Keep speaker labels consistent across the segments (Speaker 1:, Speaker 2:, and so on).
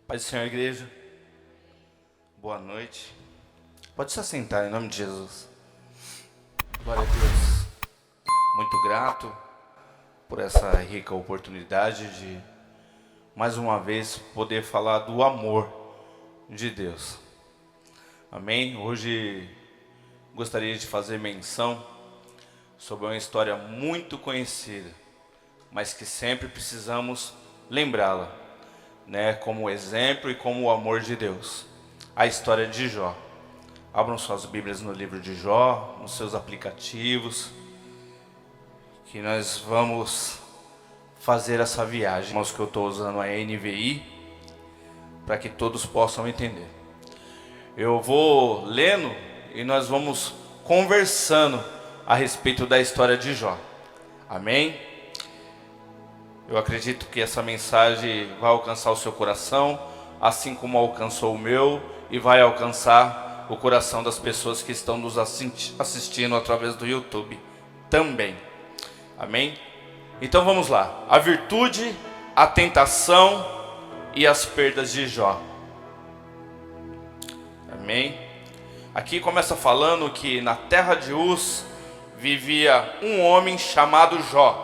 Speaker 1: Paz do Senhor, igreja. Boa noite. Pode se assentar em nome de Jesus. Glória a Deus. Muito grato por essa rica oportunidade de, mais uma vez, poder falar do amor de Deus. Amém? Hoje gostaria de fazer menção sobre uma história muito conhecida, mas que sempre precisamos lembrá-la, né, como exemplo e como o amor de Deus. A história de Jó. Abram suas Bíblias no livro de Jó, nos seus aplicativos, que nós vamos fazer essa viagem. Irmãos, que eu estou usando a NVI, para que todos possam entender. Eu vou lendo e nós vamos conversando a respeito da história de Jó. Amém? Eu acredito que essa mensagem vai alcançar o seu coração, assim como alcançou o meu, e vai alcançar o coração das pessoas que estão nos assistindo através do YouTube também. Amém? Então vamos lá. A virtude, a tentação e as perdas de Jó. Amém? Aqui começa falando que na terra de Uz vivia um homem chamado Jó.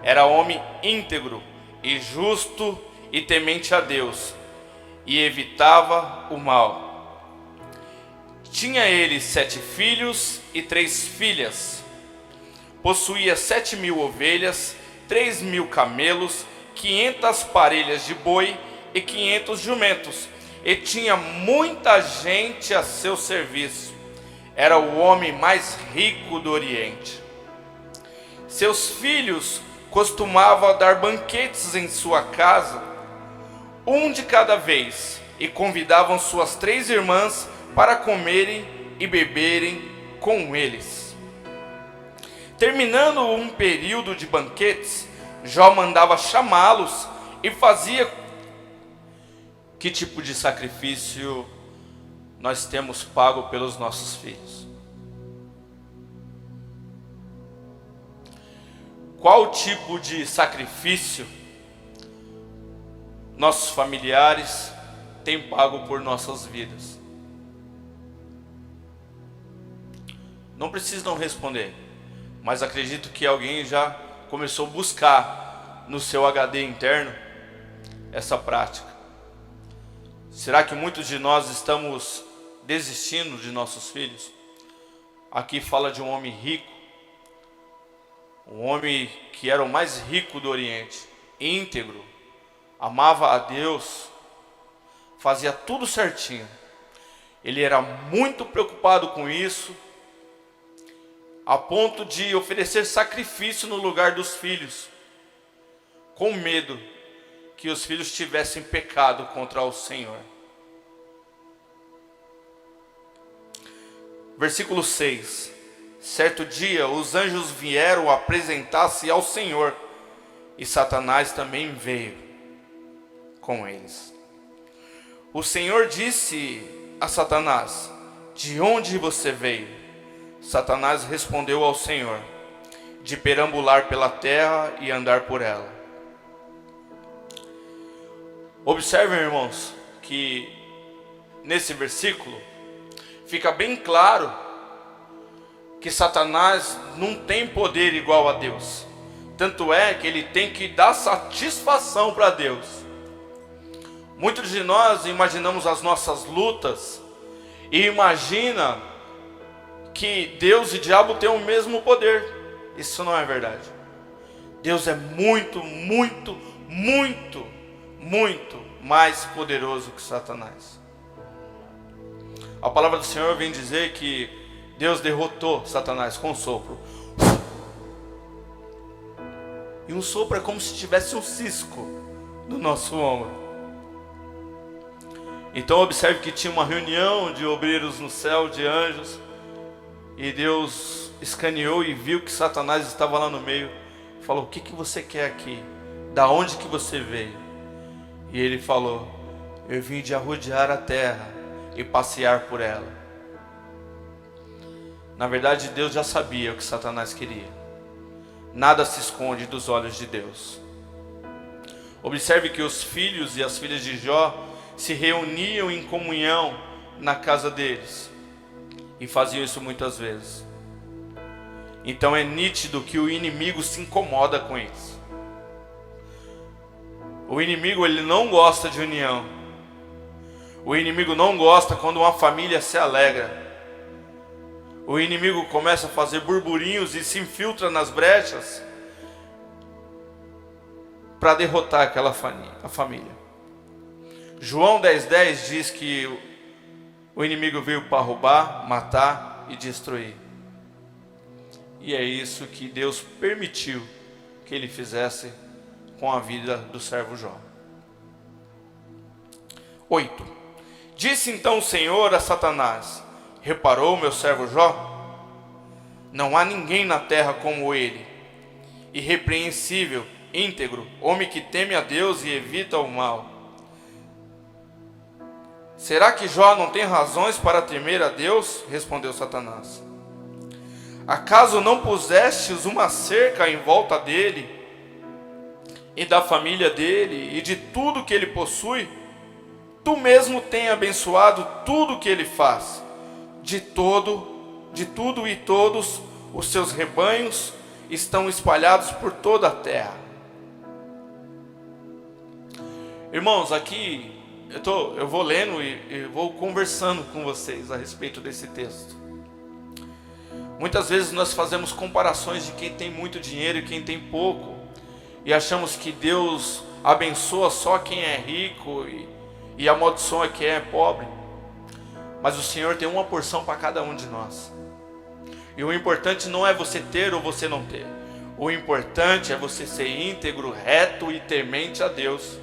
Speaker 1: Era homem íntegro e justo e temente a Deus, e evitava o mal. Tinha ele 7 filhos e 3 filhas. Possuía 7.000 ovelhas, 3.000 camelos, 500 parelhas de boi e 500 jumentos. E tinha muita gente a seu serviço. Era o homem mais rico do Oriente. Seus filhos costumavam dar banquetes em sua casa, um de cada vez, e convidavam suas 3 irmãs para comerem e beberem com eles. Terminando um período de banquetes, Jó mandava chamá-los e fazia... Que tipo de sacrifício nós temos pago pelos nossos filhos? Qual tipo de sacrifício nossos familiares têm pago por nossas vidas? Não precisam responder, mas acredito que alguém já começou a buscar no seu HD interno essa prática. Será que muitos de nós estamos desistindo de nossos filhos? Aqui fala de um homem rico, um homem que era o mais rico do Oriente, íntegro, amava a Deus, fazia tudo certinho. Ele era muito preocupado com isso, a ponto de oferecer sacrifício no lugar dos filhos, com medo que os filhos tivessem pecado contra o Senhor. Versículo 6. Certo dia, os anjos vieram apresentar-se ao Senhor, e Satanás também veio com eles. O Senhor disse a Satanás: de onde você veio? Satanás respondeu ao Senhor: de perambular pela terra e andar por ela. Observem, irmãos, que nesse versículo fica bem claro que Satanás não tem poder igual a Deus. Tanto é que ele tem que dar satisfação para Deus. Muitos de nós imaginamos as nossas lutas e imagina que Deus e diabo têm o mesmo poder. Isso não é verdade. Deus é muito, muito, muito, muito mais poderoso que Satanás. A palavra do Senhor vem dizer que Deus derrotou Satanás com um sopro. E um sopro é como se tivesse um cisco no nosso ombro. Então observe que tinha uma reunião de obreiros no céu, de anjos, e Deus escaneou e viu que Satanás estava lá no meio. Falou: o que você quer aqui? Da onde que você veio? E ele falou: eu vim de arrodear a terra e passear por ela. Na verdade, Deus já sabia o que Satanás queria. Nada se esconde dos olhos de Deus. Observe que os filhos e as filhas de Jó se reuniam em comunhão na casa deles. E faziam isso muitas vezes. Então é nítido que o inimigo se incomoda com isso. O inimigo, ele não gosta de união. O inimigo não gosta quando uma família se alegra. O inimigo começa a fazer burburinhos e se infiltra nas brechas para derrotar aquela família. João 10:10 diz que o inimigo veio para roubar, matar e destruir. E é isso que Deus permitiu que ele fizesse com a vida do servo Jó. 8. Disse então o Senhor a Satanás: reparou meu servo Jó? Não há ninguém na terra como ele, irrepreensível, íntegro, homem que teme a Deus e evita o mal. Será que Jó não tem razões para temer a Deus? Respondeu Satanás. Acaso não pusestes uma cerca em volta dele, e da família dele, e de tudo que ele possui? Tu mesmo tem abençoado tudo que ele faz, de tudo e todos os seus rebanhos estão espalhados por toda a terra. Irmãos, aqui eu vou lendo e vou conversando com vocês a respeito desse texto. Muitas vezes nós fazemos comparações de quem tem muito dinheiro e quem tem pouco, e achamos que Deus abençoa só quem é rico e amaldiçoa quem é pobre. Mas o Senhor tem uma porção para cada um de nós. E o importante não é você ter ou você não ter. O importante é você ser íntegro, reto e temente a Deus.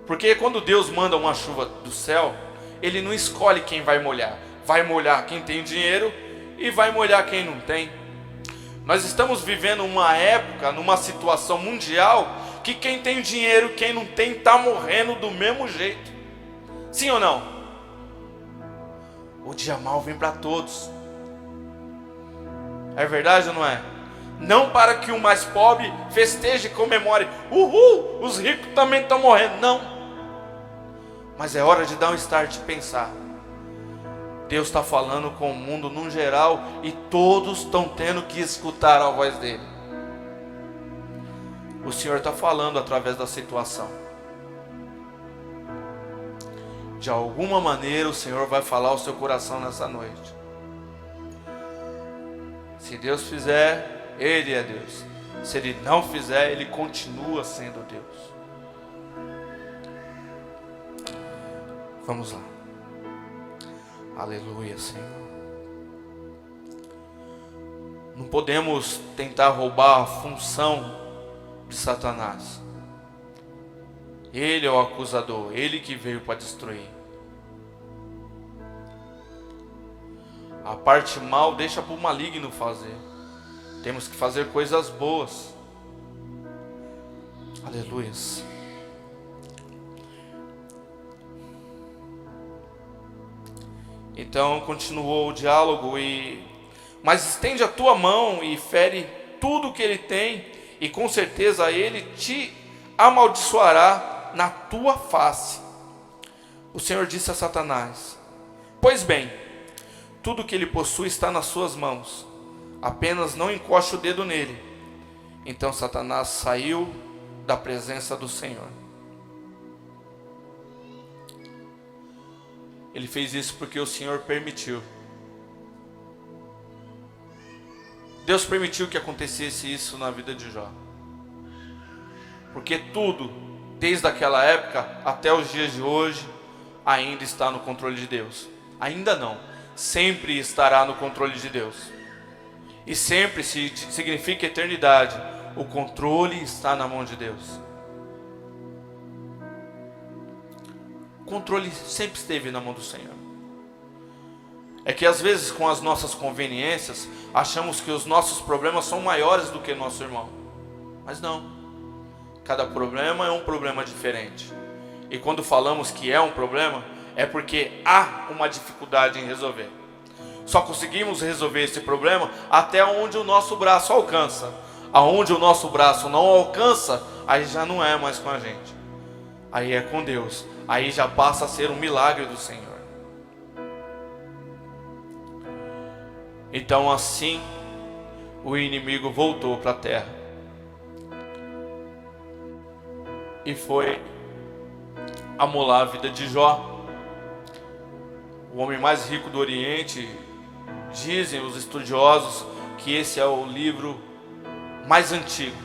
Speaker 1: Porque quando Deus manda uma chuva do céu, Ele não escolhe quem vai molhar. Vai molhar quem tem dinheiro e vai molhar quem não tem. Nós estamos vivendo uma época, numa situação mundial, que quem tem dinheiro, quem não tem, está morrendo do mesmo jeito. Sim ou não? O dia mau vem para todos. É verdade ou não é? Não para que o mais pobre festeje e comemore. Uhul, os ricos também estão morrendo. Não. Mas é hora de dar um start e pensar. Deus está falando com o mundo no geral e todos estão tendo que escutar a voz dele. O Senhor está falando através da situação. De alguma maneira o Senhor vai falar ao seu coração nessa noite. Se Deus fizer, Ele é Deus. Se Ele não fizer, Ele continua sendo Deus. Vamos lá. Aleluia, Senhor. Não podemos tentar roubar a função de Satanás. Ele é o acusador, ele que veio para destruir. A parte mal deixa para o maligno fazer. Temos que fazer coisas boas. Aleluia. Então continuou o diálogo mas estende a tua mão e fere tudo que ele tem, e com certeza ele te amaldiçoará na tua face. O Senhor disse a Satanás: pois bem, tudo que ele possui está nas suas mãos, apenas não encoste o dedo nele. Então Satanás saiu da presença do Senhor. Ele fez isso porque o Senhor permitiu. Deus permitiu que acontecesse isso na vida de Jó. Porque tudo, desde aquela época até os dias de hoje, ainda está no controle de Deus. Ainda não, sempre estará no controle de Deus. E sempre significa eternidade. O controle está na mão de Deus. O controle sempre esteve na mão do Senhor. É que às vezes com as nossas conveniências achamos que os nossos problemas são maiores do que nosso irmão. Mas não. Cada problema é um problema diferente. E quando falamos que é um problema, é porque há uma dificuldade em resolver. Só conseguimos resolver esse problema até onde o nosso braço alcança. Aonde o nosso braço não alcança, aí já não é mais com a gente. aí é com Deus, aí já passa a ser um milagre do Senhor. Então assim o inimigo voltou para a terra e foi amolar a vida de Jó, o homem mais rico do Oriente. Dizem os estudiosos que esse é o livro mais antigo.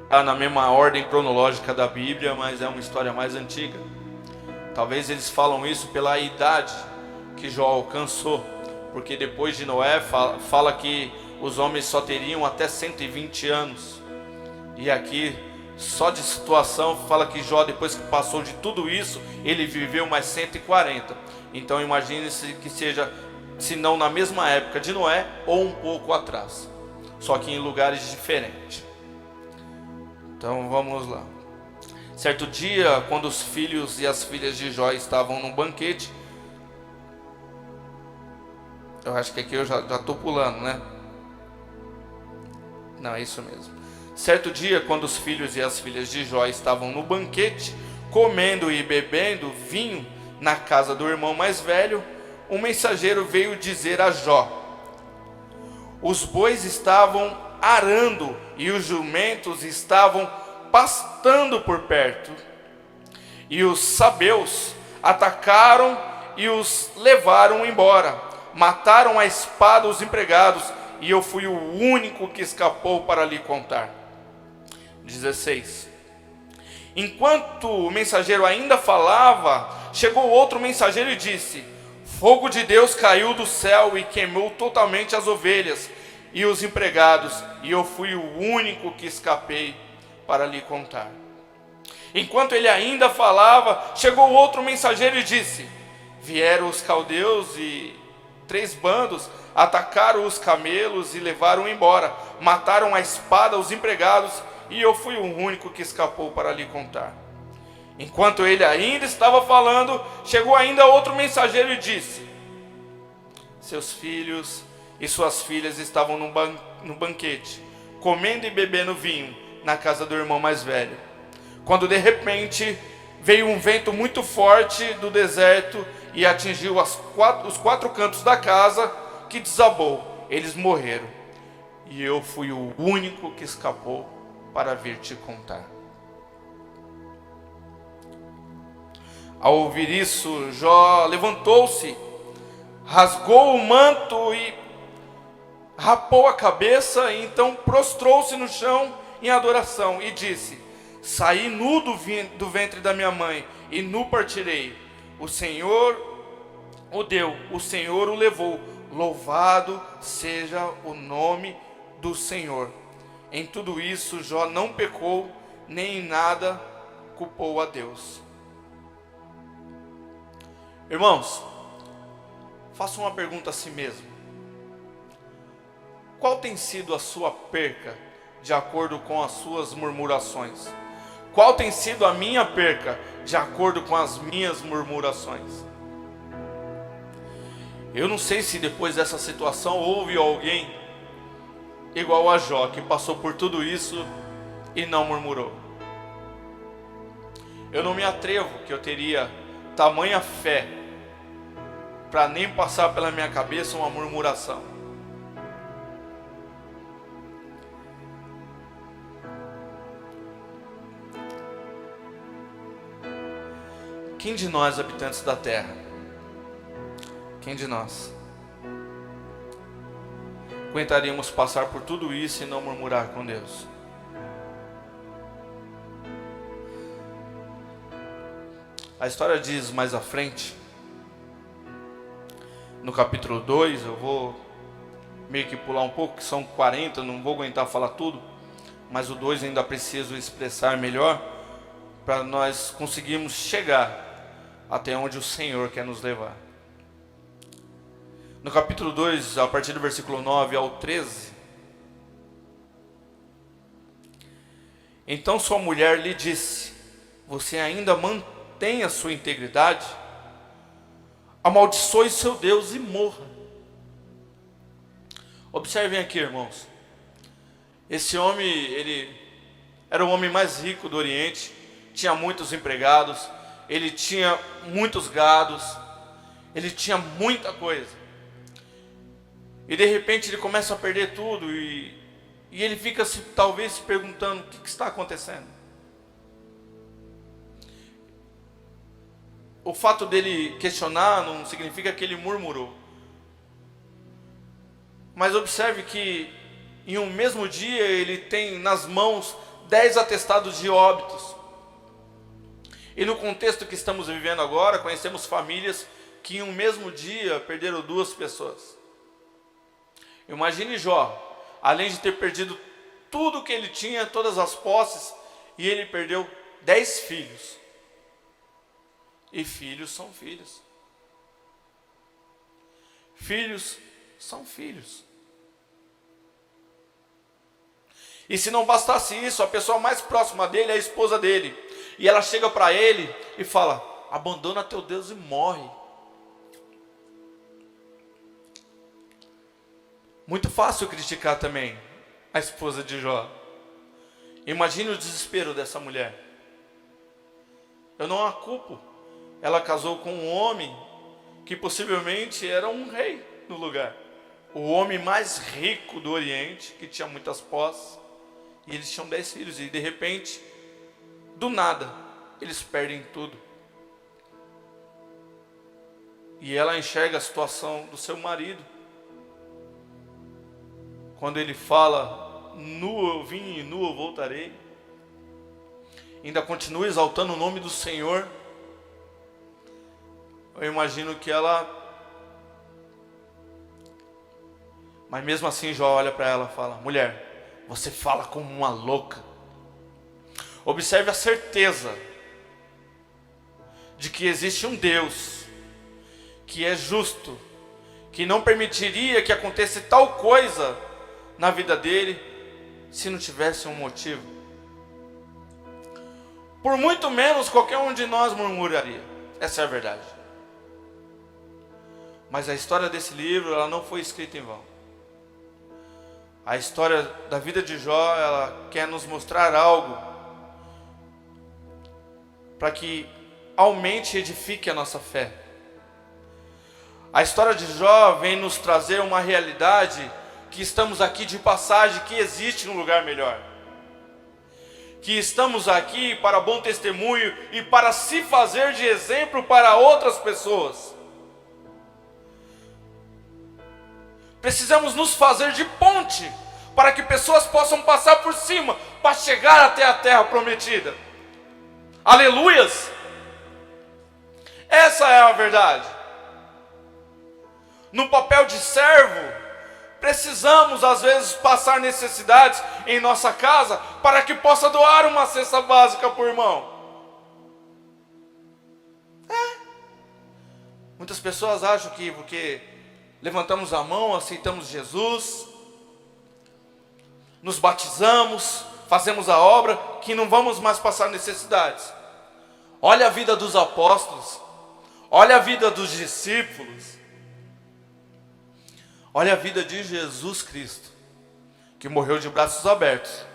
Speaker 1: Está na mesma ordem cronológica da Bíblia, mas é uma história mais antiga. Talvez eles falam isso pela idade que Jó alcançou, porque depois de Noé fala que os homens só teriam até 120 anos. E aqui, só de situação, fala que Jó, depois que passou de tudo isso, ele viveu mais 140. Então imagine-se que seja, se não na mesma época de Noé, ou um pouco atrás, só que em lugares diferentes. Então vamos lá. Certo dia, quando os filhos e as filhas de Jó estavam num banquete, eu acho que aqui eu já estou pulando, né? Não, é isso mesmo. Certo dia, quando os filhos e as filhas de Jó estavam no banquete, comendo e bebendo vinho na casa do irmão mais velho, um mensageiro veio dizer a Jó: os bois estavam arando e os jumentos estavam pastando por perto, e os sabeus atacaram e os levaram embora, mataram a espada os empregados, e eu fui o único que escapou para lhe contar. 16. Enquanto o mensageiro ainda falava, chegou outro mensageiro e disse: fogo de Deus caiu do céu e queimou totalmente as ovelhas e os empregados, e eu fui o único que escapei para lhe contar. Enquanto ele ainda falava, chegou outro mensageiro e disse: vieram os caldeus e 3 bandos, atacaram os camelos e levaram embora, mataram a espada os empregados, e eu fui o único que escapou para lhe contar. Enquanto ele ainda estava falando, chegou ainda outro mensageiro e disse: seus filhos e suas filhas estavam no banquete, comendo e bebendo vinho na casa do irmão mais velho, quando de repente veio um vento muito forte do deserto e atingiu os 4 cantos da casa, que desabou. Eles morreram, e eu fui o único que escapou para vir te contar. Ao ouvir isso, Jó levantou-se, rasgou o manto e rapou a cabeça, e então prostrou-se no chão em adoração e disse: saí nu do ventre da minha mãe, e nu partirei. O Senhor o deu, o Senhor o levou, louvado seja o nome do Senhor. Em tudo isso Jó não pecou, nem em nada culpou a Deus. Irmãos, faça uma pergunta a si mesmo: qual tem sido a sua perca de acordo com as suas murmurações? Qual tem sido a minha perca de acordo com as minhas murmurações? Eu não sei se depois dessa situação houve alguém igual a Jó, que passou por tudo isso e não murmurou. Eu não me atrevo que eu teria tamanha fé para nem passar pela minha cabeça uma murmuração. Quem de nós, habitantes da terra, quem de nós aguentaríamos passar por tudo isso e não murmurar com Deus? A história diz mais à frente, no capítulo 2, eu vou meio que pular um pouco, que são 40, não vou aguentar falar tudo, mas o 2 ainda preciso expressar melhor, para nós conseguirmos chegar até onde o Senhor quer nos levar. No capítulo 2, a partir do versículo 9 ao 13, então sua mulher lhe disse: você ainda mantém a sua integridade? Amaldiçoe seu Deus e morra. Observem aqui, irmãos. Esse homem, ele era o homem mais rico do Oriente, tinha muitos empregados, ele tinha muitos gados, ele tinha muita coisa. E de repente ele começa a perder tudo e ele fica talvez se perguntando: o que está acontecendo? O fato dele questionar não significa que ele murmurou. Mas observe que em um mesmo dia ele tem nas mãos 10 atestados de óbitos. E no contexto que estamos vivendo agora, conhecemos famílias que em um mesmo dia perderam 2 pessoas. Imagine Jó, além de ter perdido tudo que ele tinha, todas as posses, e ele perdeu 10 filhos. E filhos são filhos. Filhos são filhos. E se não bastasse isso, a pessoa mais próxima dele é a esposa dele. E ela chega para ele e fala: abandona teu Deus e morre. Muito fácil criticar também a esposa de Jó. Imagine o desespero dessa mulher. Eu não a culpo. Ela casou com um homem que possivelmente era um rei no lugar. O homem mais rico do Oriente, que tinha muitas posses. E eles tinham 10 filhos. E de repente, do nada, eles perdem tudo. E ela enxerga a situação do seu marido. Quando ele fala: nu eu vim e nu eu voltarei. Ainda continua exaltando o nome do Senhor. Eu imagino que ela... Mas mesmo assim Jó olha para ela e fala: mulher, você fala como uma louca. Observe a certeza de que existe um Deus que é justo, que não permitiria que acontecesse tal coisa na vida dele se não tivesse um motivo. Por muito menos qualquer um de nós murmuraria. Essa é a verdade. Mas a história desse livro, ela não foi escrita em vão. A história da vida de Jó, ela quer nos mostrar algo para que aumente e edifique a nossa fé. A história de Jó vem nos trazer uma realidade que estamos aqui de passagem, que existe um lugar melhor. Que estamos aqui para bom testemunho e para se fazer de exemplo para outras pessoas. Precisamos nos fazer de ponte para que pessoas possam passar por cima para chegar até a terra prometida. Aleluias! Essa é a verdade. No papel de servo, precisamos às vezes passar necessidades em nossa casa para que possa doar uma cesta básica por irmão. Muitas pessoas acham que porque levantamos a mão, aceitamos Jesus, nos batizamos, fazemos a obra, que não vamos mais passar necessidades. Olha a vida dos apóstolos, olha a vida dos discípulos, olha a vida de Jesus Cristo, que morreu de braços abertos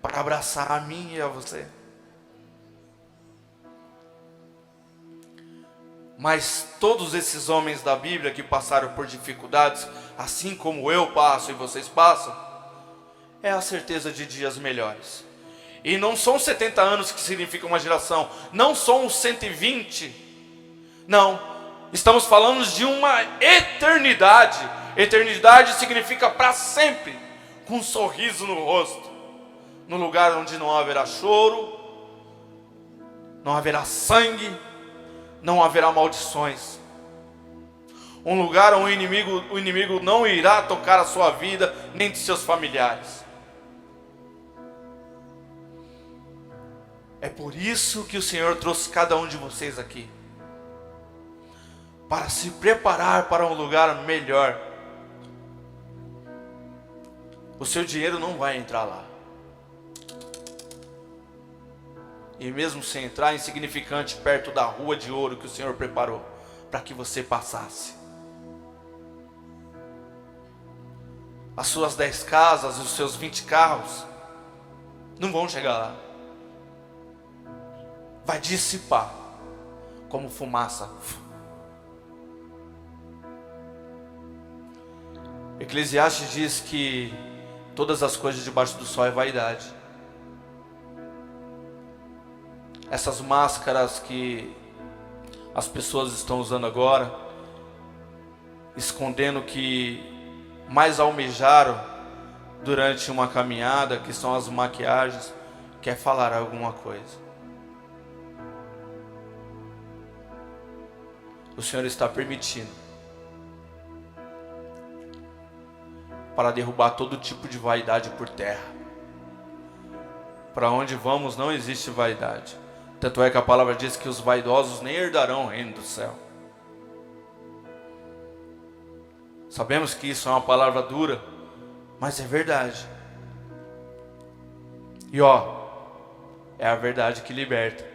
Speaker 1: para abraçar a mim e a você. Mas todos esses homens da Bíblia que passaram por dificuldades, assim como eu passo e vocês passam, é a certeza de dias melhores. E não são 70 anos que significa uma geração, não são 120, não, estamos falando de uma eternidade. Eternidade significa para sempre, com um sorriso no rosto, no lugar onde não haverá choro, não haverá sangue, não haverá maldições. Um lugar onde o inimigo não irá tocar a sua vida, nem de seus familiares. É por isso que o Senhor trouxe cada um de vocês aqui, para se preparar para um lugar melhor. O seu dinheiro não vai entrar lá. E mesmo sem entrar, é insignificante perto da rua de ouro que o Senhor preparou para que você passasse. As suas 10 casas, os seus 20 carros não vão chegar lá. vai dissipar como fumaça. Eclesiastes diz que todas as coisas debaixo do sol é vaidade. Essas máscaras que as pessoas estão usando agora, escondendo o que mais almejaram durante uma caminhada, que são as maquiagens, quer falar alguma coisa. O Senhor está permitindo para derrubar todo tipo de vaidade por terra. Para onde vamos não existe vaidade. Tanto é que a palavra diz que os vaidosos nem herdarão o reino do céu. Sabemos que isso é uma palavra dura, mas é verdade. E é a verdade que liberta.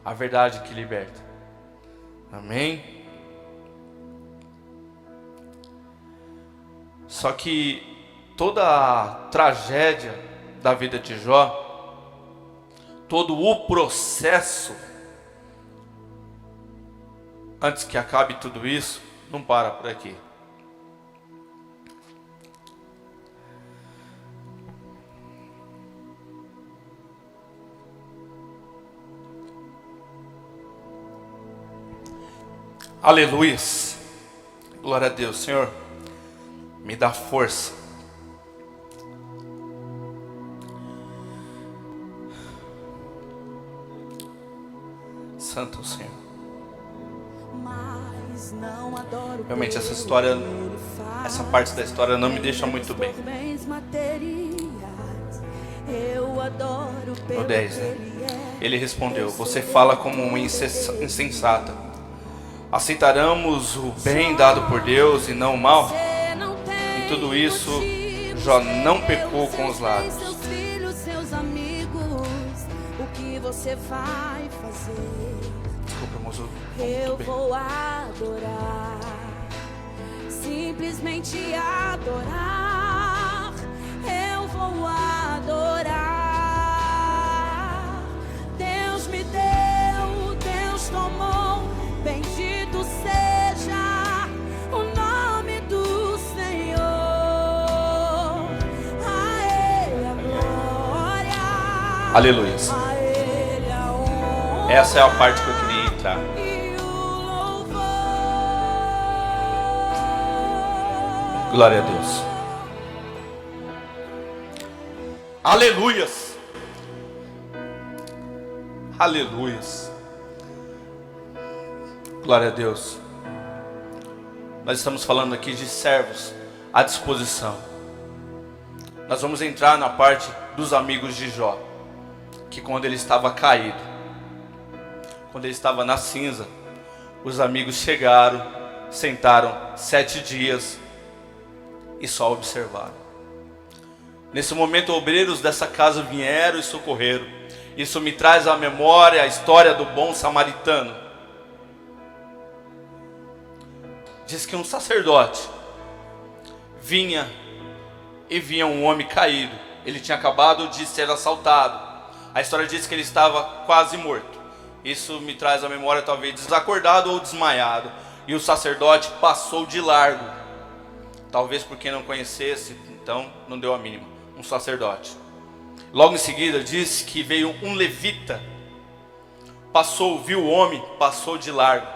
Speaker 1: A verdade que liberta. Amém? Só que toda a tragédia da vida de Jó, todo o processo, antes que acabe tudo isso, não para por aqui. Aleluias. Glória a Deus. Senhor, me dá força. Santo Senhor. Realmente essa história, essa parte da história não me deixa muito bem. No 10, né? Ele respondeu: você fala como uma insensata. Aceitaremos o bem dado por Deus e não o mal? Em tudo isso, Jó não pecou com os lábios. Desculpa, moço.
Speaker 2: Eu vou adorar, simplesmente adorar. Eu vou adorar. Deus me deu, Deus tomou. Bendito seja o nome do Senhor. A Ele a glória.
Speaker 1: Aleluia.
Speaker 2: A Ele a honra.
Speaker 1: Essa é a parte que eu queria entrar. Glória a Deus. Aleluias. Aleluias. Glória a Deus. Nós estamos falando aqui de servos à disposição. Nós vamos entrar na parte dos amigos de Jó, que quando ele estava caído, quando ele estava na cinza, os amigos chegaram, sentaram 7 dias e só observaram. Nesse momento, obreiros dessa casa vieram e socorreram. Isso me traz à memória a história do bom samaritano. Diz que um sacerdote vinha e via um homem caído. Ele tinha acabado de ser assaltado. A história diz que ele estava quase morto. Isso me traz à memória, talvez desacordado ou desmaiado. E o sacerdote passou de largo. Talvez por quem não conhecesse, então não deu a mínima. Um sacerdote. Logo em seguida diz que veio um levita. Passou, viu o homem, passou de largo.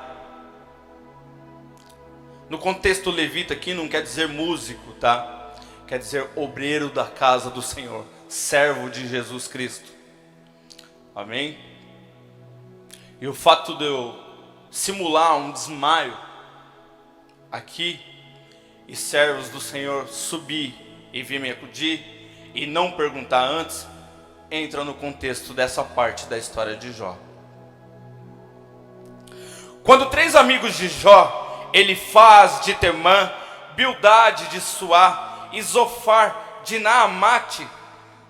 Speaker 1: No contexto levita aqui não quer dizer músico, tá? Quer dizer obreiro da casa do Senhor, servo de Jesus Cristo. Amém? E o fato de eu simular um desmaio aqui e servos do Senhor subir e vir me acudir e não perguntar antes, entra no contexto dessa parte da história de Jó. Quando 3 amigos de Jó, Elifaz de Temã, Bildade de Suá e Zofar de Naamate,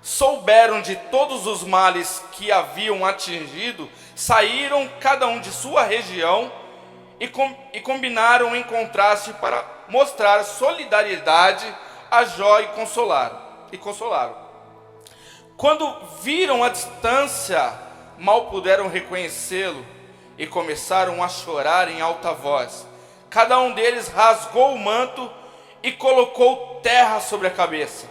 Speaker 1: souberam de todos os males que haviam atingido, saíram cada um de sua região e combinaram encontrar-se para mostrar solidariedade a Jó e consolaram. Quando viram a distância, mal puderam reconhecê-lo e começaram a chorar em alta voz. Cada um deles rasgou o manto e colocou terra sobre a cabeça.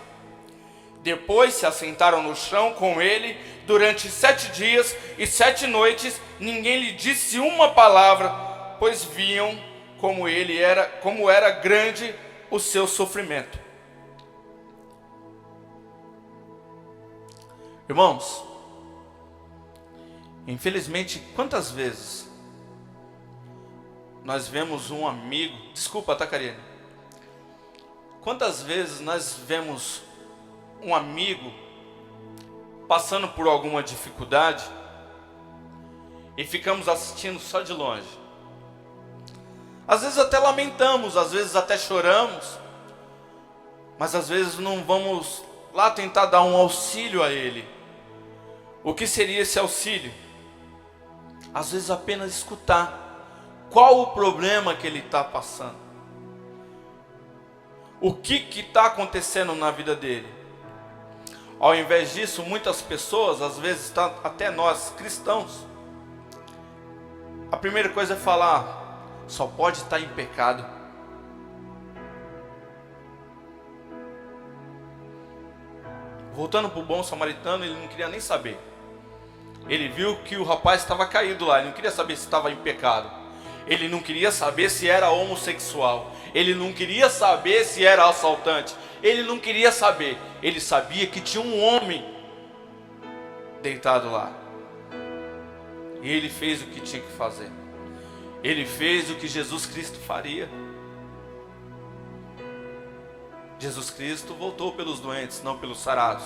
Speaker 1: Depois se assentaram no chão com ele durante 7 dias e 7 noites. Ninguém lhe disse uma palavra, pois viam como era grande o seu sofrimento. Irmãos, infelizmente, quantas vezes nós vemos um amigo, desculpa, tá, Karine? Quantas vezes nós vemos um amigo passando por alguma dificuldade e ficamos assistindo só de longe? Às vezes até lamentamos, às vezes até choramos, mas às vezes não vamos lá tentar dar um auxílio a ele. O que seria esse auxílio? Às vezes apenas escutar qual o problema que ele está passando, o que está acontecendo na vida dele. Ao invés disso, muitas pessoas, às vezes até nós cristãos, a primeira coisa é falar: só pode estar em pecado. Voltando para o bom samaritano, ele não queria nem saber. Ele viu que o rapaz estava caído lá, ele não queria saber se estava em pecado. Ele não queria saber se era homossexual. Ele não queria saber se era assaltante. Ele não queria saber. Ele sabia que tinha um homem deitado lá. E ele fez o que tinha que fazer. Ele fez o que Jesus Cristo faria. Jesus Cristo voltou pelos doentes, não pelos sarados,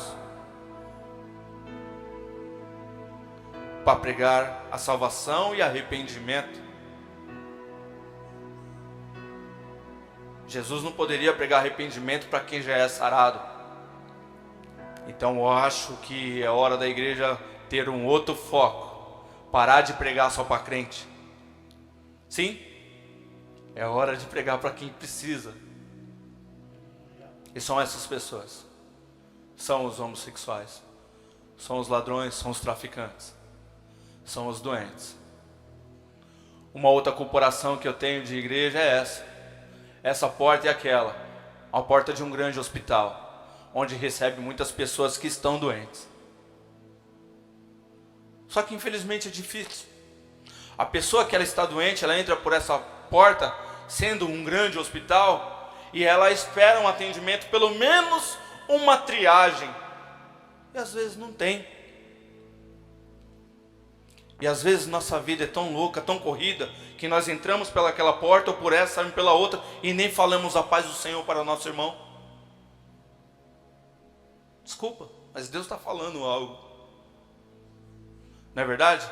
Speaker 1: para pregar a salvação e arrependimento. Jesus não poderia pregar arrependimento para quem já é sarado. Então eu acho que é hora da igreja ter um outro foco, parar de pregar só para crente. Sim, é hora de pregar para quem precisa. E são essas pessoas. São os homossexuais, são os ladrões, são os traficantes, são os doentes. Uma outra corporação que eu tenho de igreja é essa. Essa porta é aquela, a porta de um grande hospital, onde recebe muitas pessoas que estão doentes. Só que infelizmente é difícil. A pessoa que ela está doente, ela entra por essa porta, sendo um grande hospital, e ela espera um atendimento, pelo menos uma triagem. E às vezes não tem. E às vezes nossa vida é tão louca, tão corrida, que nós entramos pelaquela porta ou por essa, saímos pela outra, e nem falamos a paz do Senhor para o nosso irmão. Desculpa, mas Deus está falando algo. Não é verdade?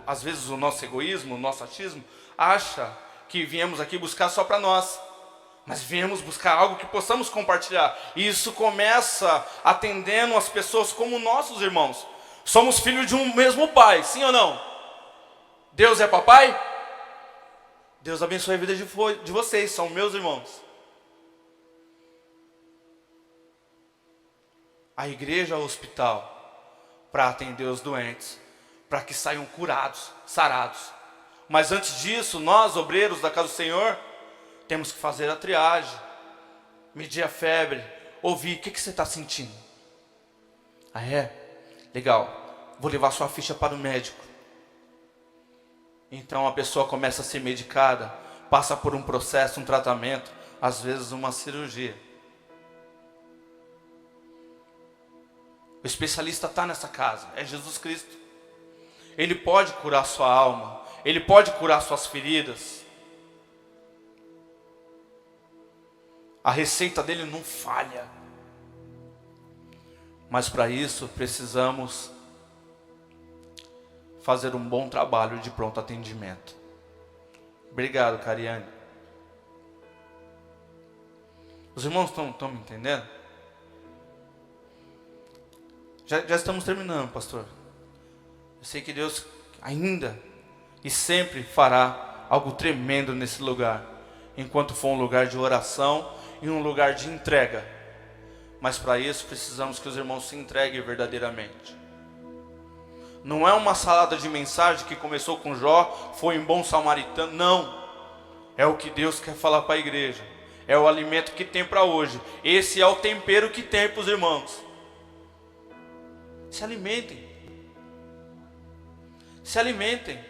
Speaker 1: Às vezes o nosso egoísmo, o nosso achismo, acha que viemos aqui buscar só para nós. Mas viemos buscar algo que possamos compartilhar. E isso começa atendendo as pessoas como nossos irmãos. Somos filhos de um mesmo pai, sim ou não? Deus é papai? Deus abençoe a vida de vocês, são meus irmãos. A igreja é o hospital para atender os doentes, para que saiam curados, sarados. Mas antes disso, nós, obreiros da casa do Senhor, temos que fazer a triagem, medir a febre, ouvir, o que você está sentindo? Ah é? Legal, vou levar sua ficha para o médico. Então a pessoa começa a ser medicada, passa por um processo, um tratamento, às vezes uma cirurgia. O especialista está nessa casa, é Jesus Cristo. Ele pode curar sua alma, Ele pode curar suas feridas. A receita dele não falha. Mas para isso precisamos fazer um bom trabalho de pronto atendimento. Obrigado, Cariane. Os irmãos estão me entendendo? Já estamos terminando, pastor. Eu sei que Deus ainda e sempre fará algo tremendo nesse lugar, enquanto for um lugar de oração e um lugar de entrega. Mas para isso precisamos que os irmãos se entreguem verdadeiramente. Não é uma salada de mensagem que começou com Jó, foi em bom samaritano. Não. É o que Deus quer falar para a igreja. É o alimento que tem para hoje. Esse é o tempero que tem para os irmãos. Se alimentem. Se alimentem.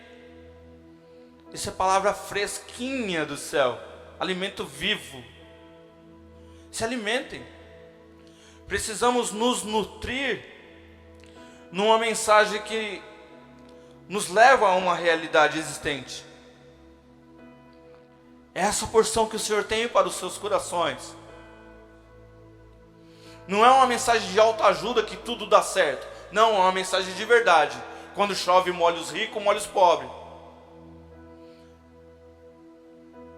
Speaker 1: Isso é palavra fresquinha do céu. Alimento vivo. Se alimentem. Precisamos nos nutrir numa mensagem que nos leva a uma realidade existente. É essa porção que o Senhor tem para os seus corações. Não é uma mensagem de autoajuda que tudo dá certo. Não, é uma mensagem de verdade. Quando chove, molha os ricos, molha os pobres.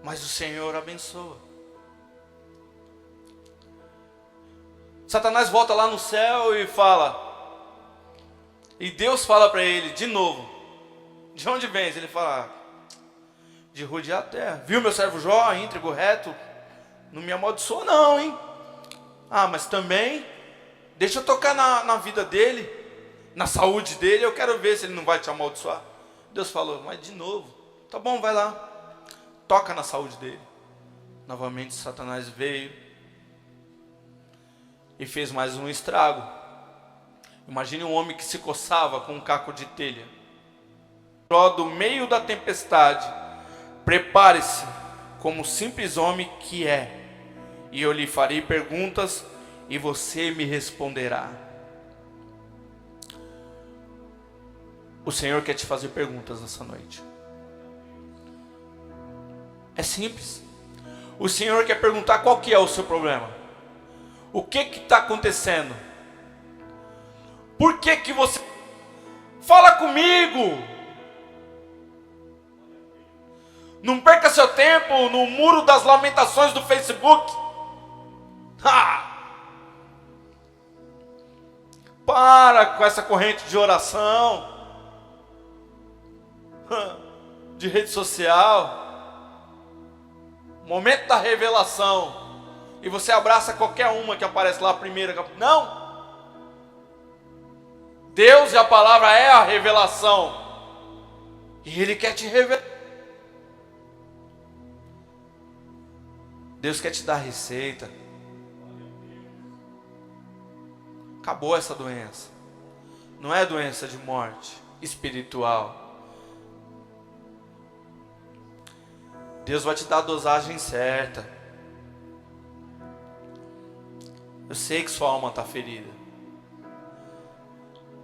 Speaker 1: Mas o Senhor abençoa. Satanás volta lá no céu e fala. E Deus fala para ele de novo. De onde vens? Ele fala: de rodear a terra. Viu meu servo Jó, íntegro, reto? Não me amaldiçoou não, hein? Ah, mas também deixa eu tocar na vida dele, na saúde dele. Eu quero ver se ele não vai te amaldiçoar. Deus falou: mas de novo. Tá bom, vai lá. Toca na saúde dele. Novamente Satanás veio e fez mais um estrago. Imagine um homem que se coçava com um caco de telha. Do meio da tempestade, prepare-se como simples homem que é, e eu lhe farei perguntas e você me responderá. O Senhor quer te fazer perguntas nessa noite. É simples. O Senhor quer perguntar qual que é o seu problema. O que está acontecendo? Por que você... Fala comigo! Não perca seu tempo no muro das lamentações do Facebook. Para com essa corrente de oração, de rede social. Momento da revelação. E você abraça qualquer uma que aparece lá, a primeira. Não. Deus e a palavra é a revelação. E Ele quer te revelar. Deus quer te dar receita. Acabou essa doença. Não é doença de morte espiritual. Deus vai te dar a dosagem certa. Eu sei que sua alma está ferida.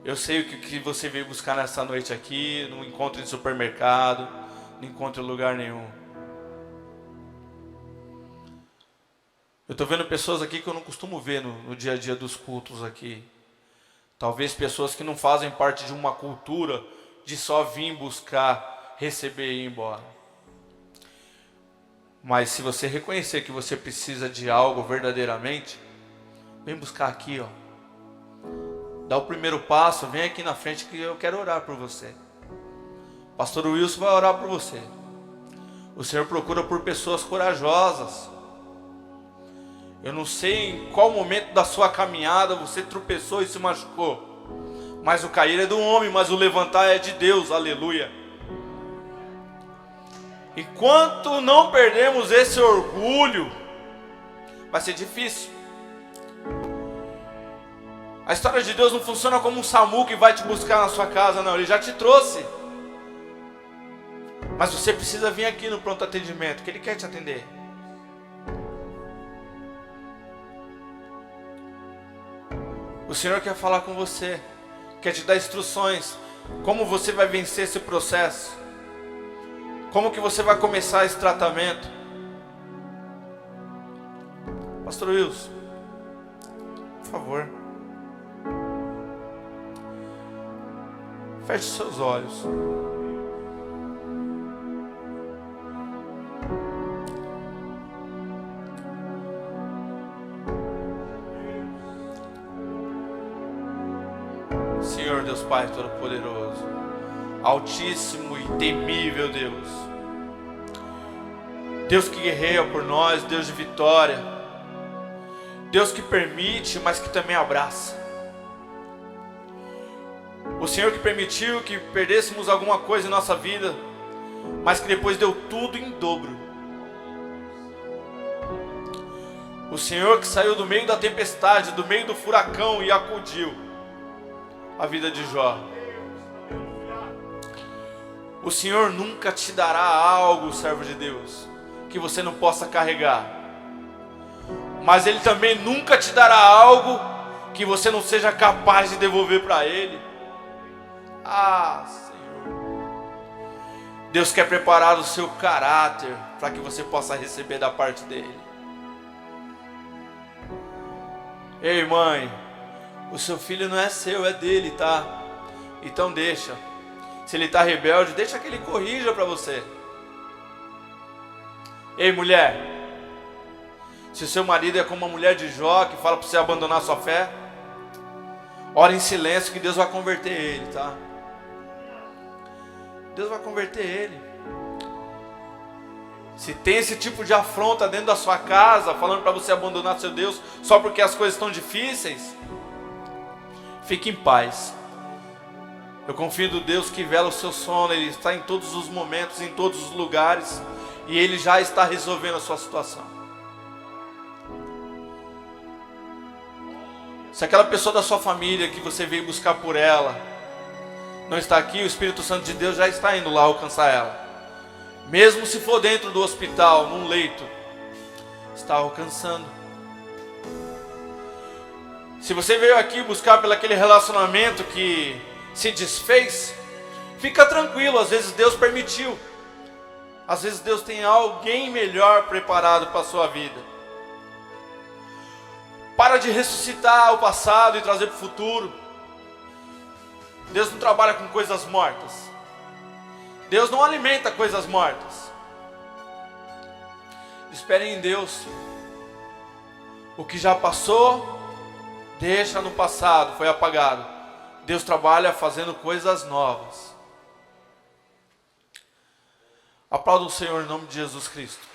Speaker 1: Eu sei o que você veio buscar nessa noite aqui. Não encontra em supermercado, não encontra em lugar nenhum. Eu estou vendo pessoas aqui que eu não costumo ver no dia a dia dos cultos aqui. Talvez pessoas que não fazem parte de uma cultura de só vir buscar, receber e ir embora. Mas se você reconhecer que você precisa de algo verdadeiramente, vem buscar aqui, ó. Dá o primeiro passo, vem aqui na frente que eu quero orar por você. Pastor Wilson vai orar por você. O Senhor procura por pessoas corajosas. Eu não sei em qual momento da sua caminhada você tropeçou e se machucou. Mas o cair é do homem, mas o levantar é de Deus, aleluia. Enquanto não perdemos esse orgulho, vai ser difícil. A história de Deus não funciona como um SAMU que vai te buscar na sua casa, não. Ele já te trouxe. Mas você precisa vir aqui no pronto atendimento, que Ele quer te atender. O Senhor quer falar com você, quer te dar instruções, como você vai vencer esse processo, como que você vai começar esse tratamento. Pastor Wilson, por favor, feche seus olhos. Senhor Deus Pai Todo-Poderoso, Altíssimo e temível Deus, Deus que guerreia por nós, Deus de vitória, Deus que permite, mas que também abraça. O Senhor que permitiu que perdêssemos alguma coisa em nossa vida, mas que depois deu tudo em dobro. O Senhor que saiu do meio da tempestade, do meio do furacão e acudiu a vida de Jó. O Senhor nunca te dará algo, servo de Deus, que você não possa carregar. Mas Ele também nunca te dará algo que você não seja capaz de devolver para Ele. Ah, Senhor. Deus quer preparar o seu caráter para que você possa receber da parte dEle. Ei, mãe, o seu filho não é seu, é dele, tá? Então deixa. Se ele está rebelde, deixa que ele corrija para você. Ei, mulher, se o seu marido é como uma mulher de Jó, que fala para você abandonar sua fé, ora em silêncio que Deus vai converter ele, tá? Deus vai converter ele. Se tem esse tipo de afronta dentro da sua casa, falando para você abandonar seu Deus, só porque as coisas estão difíceis, fique em paz. Eu confio no Deus que vela o seu sono, Ele está em todos os momentos, em todos os lugares, e Ele já está resolvendo a sua situação. Se aquela pessoa da sua família que você veio buscar por ela não está aqui, o Espírito Santo de Deus já está indo lá alcançar ela. Mesmo se for dentro do hospital, num leito, está alcançando. Se você veio aqui buscar pelo aquele relacionamento que se desfez, fica tranquilo, às vezes Deus permitiu. Às vezes Deus tem alguém melhor preparado para a sua vida. Para de ressuscitar o passado e trazer para o futuro. Deus não trabalha com coisas mortas. Deus não alimenta coisas mortas. Espere em Deus. O que já passou, deixa no passado, foi apagado. Deus trabalha fazendo coisas novas. Aplauda o Senhor em nome de Jesus Cristo.